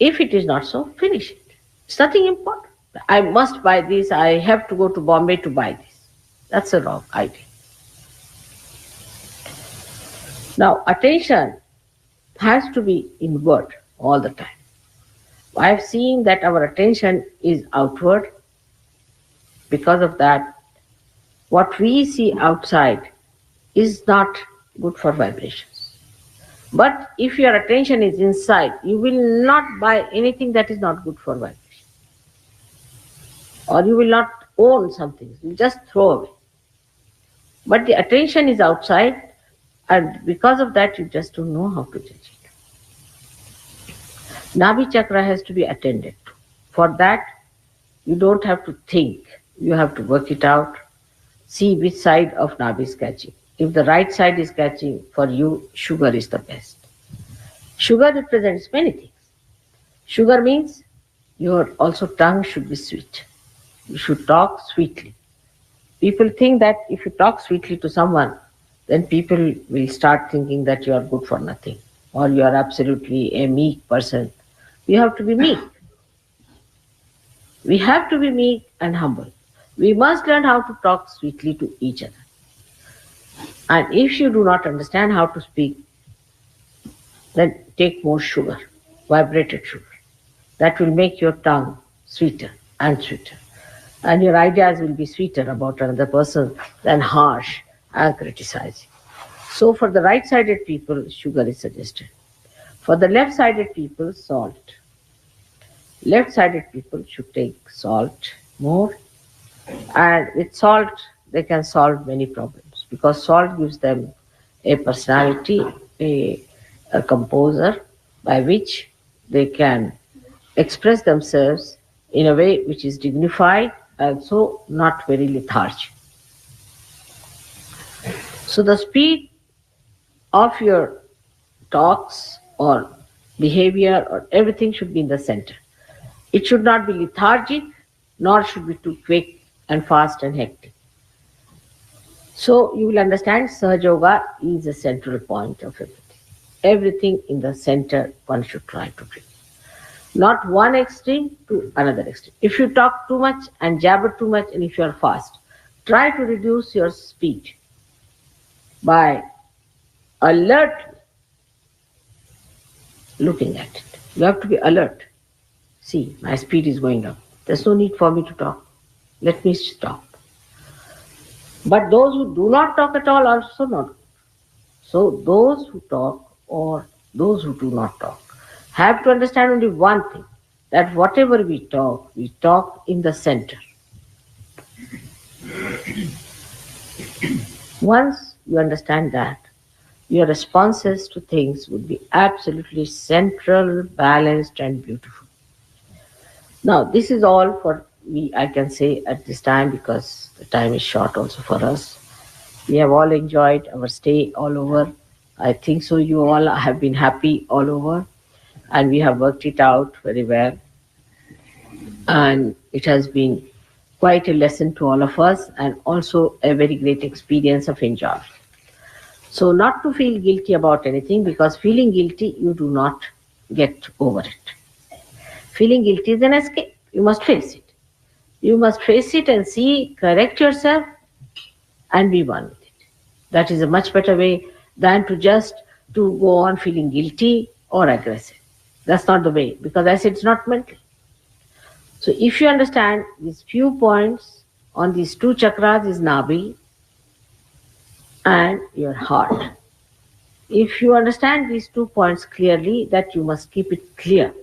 if it is not so, finish it. It's nothing important. I must buy this, I have to go to Bombay to buy this. That's a wrong idea. Now, attention has to be inward all the time. I have seen that our attention is outward. Because of that, what we see outside is not good for vibrations. But if your attention is inside, you will not buy anything that is not good for vibration. Or you will not own something, you just throw away. But the attention is outside, and because of that, you just don't know how to judge it. Nabhi chakra has to be attended to. For that, you don't have to think. You have to work it out. See which side of Nabhi is catching. If the right side is catching, for you, sugar is the best. Sugar represents many things. Sugar means your also tongue should be sweet. You should talk sweetly. People think that if you talk sweetly to someone, then people will start thinking that you are good for nothing or you are absolutely a meek person. You have to be meek. We have to be meek and humble. We must learn how to talk sweetly to each other. And if you do not understand how to speak, then take more sugar, vibrated sugar. That will make your tongue sweeter and sweeter. And your ideas will be sweeter about another person than harsh and criticizing. So for the right-sided people, sugar is suggested. For the left-sided people, salt. Left-sided people should take salt more. And with salt, they can solve many problems because salt gives them a personality, a composer by which they can express themselves in a way which is dignified and so not very lethargic. So the speed of your talks or behavior or everything should be in the center. It should not be lethargic, nor should be too quick and fast and hectic. So you will understand Sahaja Yoga is a central point of everything. Everything in the center one should try to bring. Not one extreme to another extreme. If you talk too much and jabber too much and if you are fast, try to reduce your speed by alertly looking at it. You have to be alert. See, my speed is going up. There's no need for me to talk. Let me stop. But those who do not talk at all are also not. So those who talk or those who do not talk have to understand only one thing, that whatever we talk in the center. Once you understand that, your responses to things would be absolutely central, balanced and beautiful. Now, this is all for me, I can say at this time, because the time is short also for us. We have all enjoyed our stay all over. I think so you all have been happy all over and we have worked it out very well. And it has been quite a lesson to all of us and also a very great experience of enjoyment. So not to feel guilty about anything, because feeling guilty, you do not get over it. Feeling guilty is an escape. You must face it. You must face it and see, correct yourself and be one with it. That is a much better way than to just to go on feeling guilty or aggressive. That's not the way, because I said it's not mental. So if you understand these few points on these two chakras is Nabhi, and your heart. If you understand these 2 points clearly, that you must keep it clear.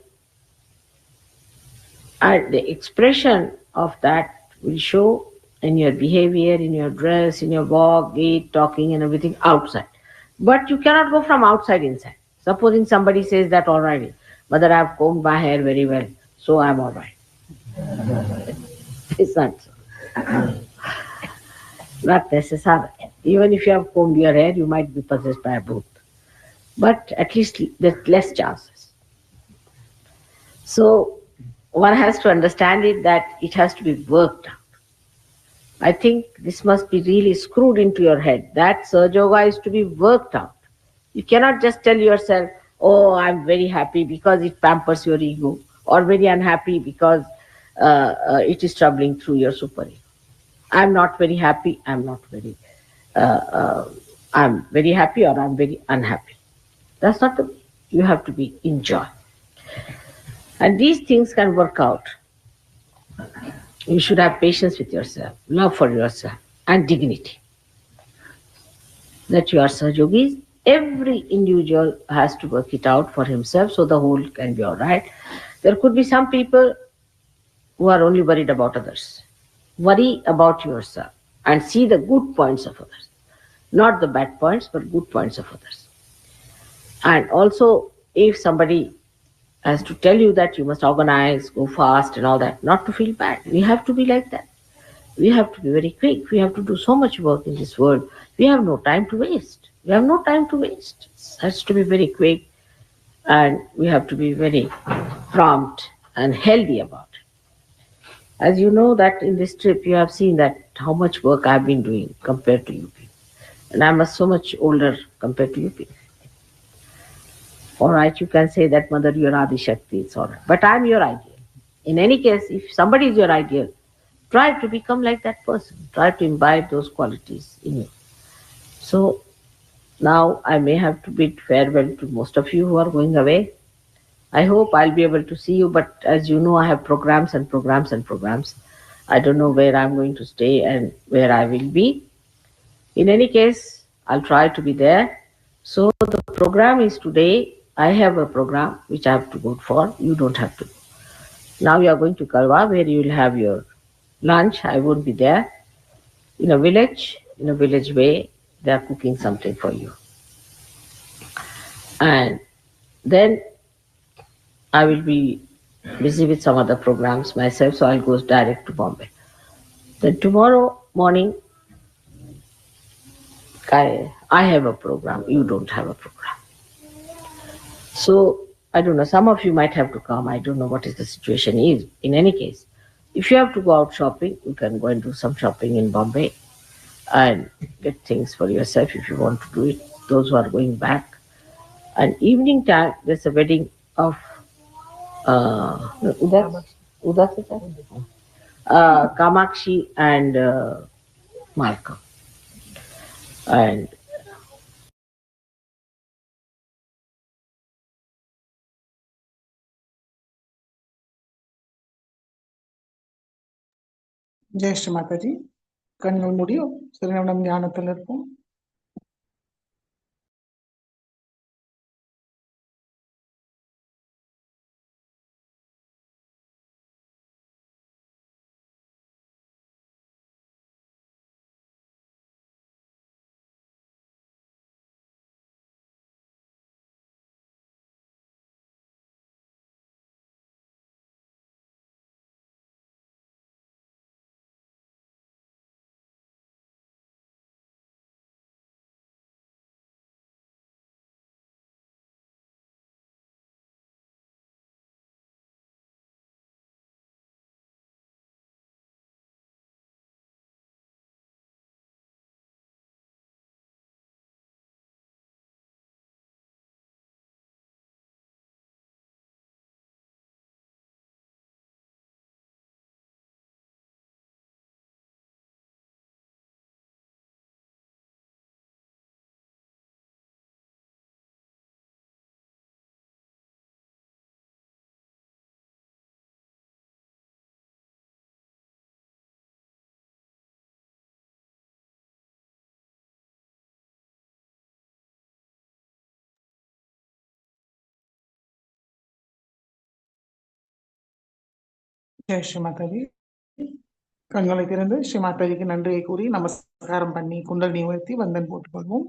And the expression of that will show in your behavior, in your dress, in your walk, gait, talking, and everything outside. But you cannot go from outside inside. Supposing somebody says that already, Mother, I have combed my hair very well, so I'm all right. It's not so. Not necessary. Even if you have combed your hair, you might be possessed by a bhoot. But at least there's less chances. So one has to understand it that it has to be worked out. I think this must be really screwed into your head. That Sahaja Yoga is to be worked out. You cannot just tell yourself, oh, I'm very happy because it pampers your ego, or very unhappy because it is troubling through your super ego. I'm not very happy, uh, uh, I'm very happy, or I'm very unhappy. That's not the way. You have to be in joy. And these things can work out. You should have patience with yourself, love for yourself, and dignity. That you are Sahajogis, every individual has to work it out for himself so the whole can be all right. There could be some people who are only worried about others. Worry about yourself and see the good points of others. Not the bad points, but good points of others. And also, if somebody has to tell you that you must organize, go fast, and all that, not to feel bad. We have to be like that. We have to be very quick. We have to do so much work in this world. We have no time to waste. We have no time to waste. It has to be very quick, and we have to be very prompt and healthy about it. As you know that in this trip you have seen that how much work I've been doing compared to you people. And I'm so much older compared to you people. All right, you can say that Mother, you're Adi Shakti, it's all right. But I'm your ideal. In any case, if somebody is your ideal, try to become like that person. Try to imbibe those qualities in you. So now I may have to bid farewell to most of you who are going away. I hope I'll be able to see you, but as you know, I have programs and programs and programs. I don't know where I'm going to stay and where I will be. In any case, I'll try to be there. So the program is today. I have a program which I have to go for. You don't have to. Now you are going to Kalwa where you will have your lunch. I won't be there. In a village way, they are cooking something for you. And then I will be busy with some other programs myself, so I'll go direct to Bombay. Then tomorrow morning, I have a program. You don't have a program. So I don't know. Some of you might have to come. I don't know what is the situation is. In any case, if you have to go out shopping, you can go and do some shopping in Bombay and get things for yourself if you want to do it. Those who are going back. And evening time, there's a wedding of Udas is that? Kamakshi and Malcolm. And Jai Sri Mataji. கண்கள் முடியும், சில நிமிடம் தியானத்தில் இருப்போம். ஜெய் ஸ்ரீ மாதாஜி. கண்களை திறந்து ஸ்ரீ மாதாஜிக்கு நன்றியை கூறி நமஸ்காரம் பண்ணி குண்டலினி உயர்த்தி வந்தன் போட்டுக்கொள்வோம்.